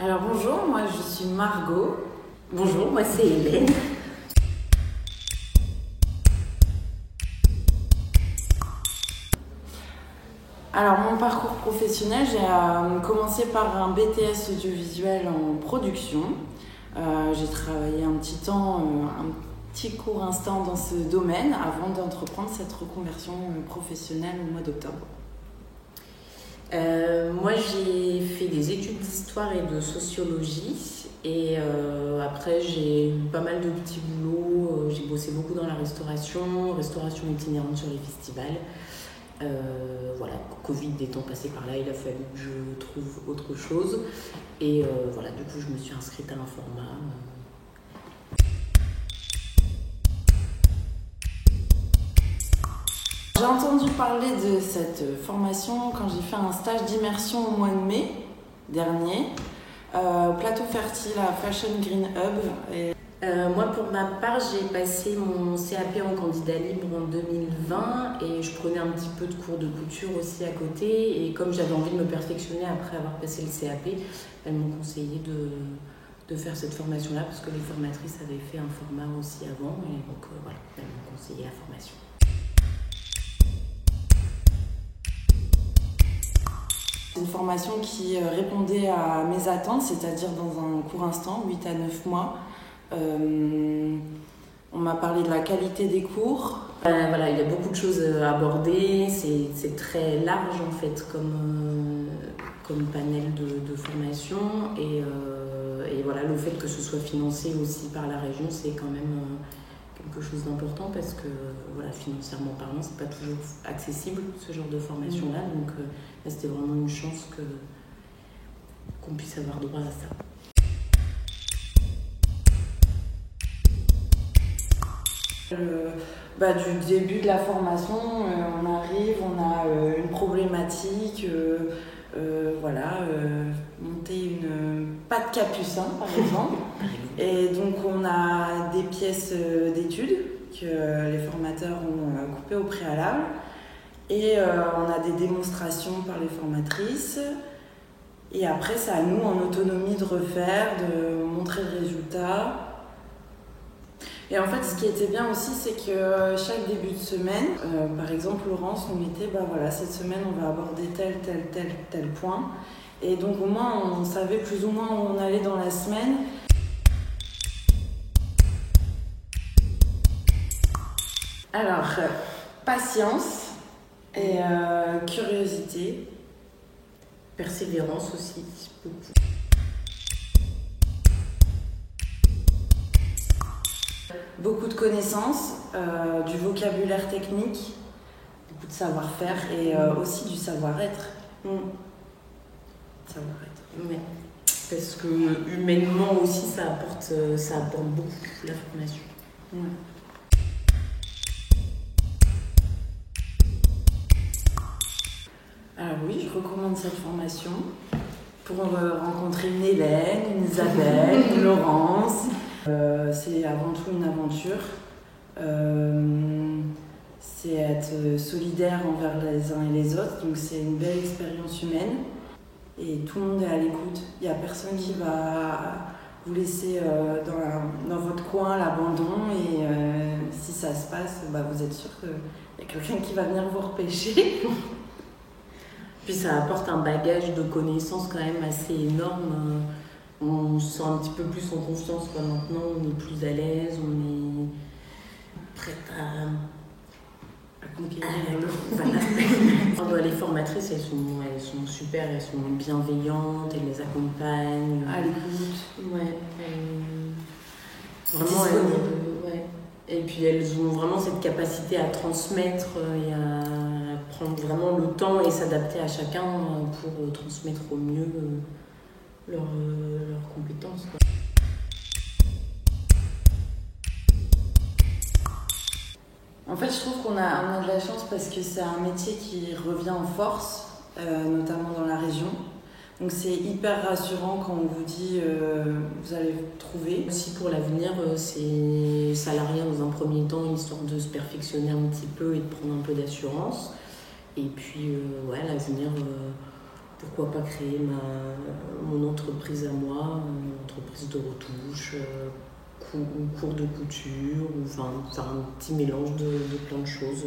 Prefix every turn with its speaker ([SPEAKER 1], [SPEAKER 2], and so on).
[SPEAKER 1] Alors bonjour, moi je suis Margot.
[SPEAKER 2] Bonjour, moi c'est Hélène.
[SPEAKER 1] Alors mon parcours professionnel, j'ai commencé par un BTS audiovisuel en production. J'ai travaillé un petit temps, un petit court instant dans ce domaine avant d'entreprendre cette reconversion professionnelle au mois d'octobre.
[SPEAKER 2] Moi j'ai fait des études d'histoire et de sociologie et après j'ai eu pas mal de petits boulots. J'ai bossé beaucoup dans la restauration itinérante sur les festivals. Voilà, Covid étant passé par là, il a fallu que je trouve autre chose et voilà, du coup je me suis inscrite à un format.
[SPEAKER 1] J'ai entendu parler de cette formation quand j'ai fait un stage d'immersion au mois de mai dernier, au Plateau Fertile à Fashion Green Hub.
[SPEAKER 2] Moi, pour ma part, j'ai passé mon CAP en candidat libre en 2020 et je prenais un petit peu de cours de couture aussi à côté. Et comme j'avais envie de me perfectionner après avoir passé le CAP, elles m'ont conseillé de faire cette formation-là parce que les formatrices avaient fait un format aussi avant. Et donc voilà, elles m'ont conseillé la formation.
[SPEAKER 1] C'est une formation qui répondait à mes attentes, c'est-à-dire dans un court instant, 8 à 9 mois. On m'a parlé de la qualité des cours.
[SPEAKER 2] Voilà, il y a beaucoup de choses à aborder, c'est très large en fait comme panel de formation et voilà, le fait que ce soit financé aussi par la région, c'est quand même quelque chose d'important parce que voilà, financièrement parlant, c'est pas toujours accessible ce genre de formation-là, donc là, c'était vraiment une chance qu'on puisse avoir droit à ça.
[SPEAKER 1] Du début de la formation, on arrive, on a une problématique, monter une pâte capucin par exemple. Et donc on a des pièces d'études que les formateurs ont coupées au préalable. Et on a des démonstrations par les formatrices. Et après, c'est à nous, en autonomie, de refaire, de montrer le résultat. Et en fait, ce qui était bien aussi, c'est que chaque début de semaine, par exemple, Laurence nous mettait, cette semaine, on va aborder tel point. Et donc, au moins, on savait plus ou moins où on allait dans la semaine. Alors, patience et curiosité.
[SPEAKER 2] Persévérance aussi, beaucoup.
[SPEAKER 1] Beaucoup de connaissances, du vocabulaire technique, beaucoup de savoir-faire et aussi du savoir-être.
[SPEAKER 2] Savoir-être, ouais. Parce que humainement aussi, ça apporte beaucoup la formation.
[SPEAKER 1] Ouais. Alors oui, je recommande cette formation pour rencontrer une Hélène, une Isabelle, une Laurence. C'est avant tout une aventure. C'est être solidaire envers les uns et les autres. Donc c'est une belle expérience humaine. Et tout le monde est à l'écoute. Il n'y a personne qui va vous laisser dans votre coin l'abandon. Et si ça se passe, vous êtes sûr qu'il y a quelqu'un qui va venir vous repêcher.
[SPEAKER 2] Puis ça apporte un bagage de connaissances quand même assez énorme. On se sent un petit peu plus en confiance maintenant, on est plus à l'aise, on est prête à conquérir. Voilà. Les formatrices, elles sont super, elles sont bienveillantes, elles les accompagnent.
[SPEAKER 1] À l'écoute.
[SPEAKER 2] Ouais. Vraiment, ouais. Et puis elles ont vraiment cette capacité à transmettre et à prendre vraiment le temps et s'adapter à chacun pour transmettre au mieux leurs compétences, quoi.
[SPEAKER 1] En fait, je trouve qu'on a de la chance parce que c'est un métier qui revient en force, notamment dans la région. Donc c'est hyper rassurant quand on vous dit vous allez trouver.
[SPEAKER 2] Aussi pour l'avenir, c'est salarié dans un premier temps, histoire de se perfectionner un petit peu et de prendre un peu d'assurance. Et puis, à l'avenir, pourquoi pas créer mon entreprise. entreprise à moi, entreprise de retouche, cours de couture, enfin un petit mélange de plein de choses.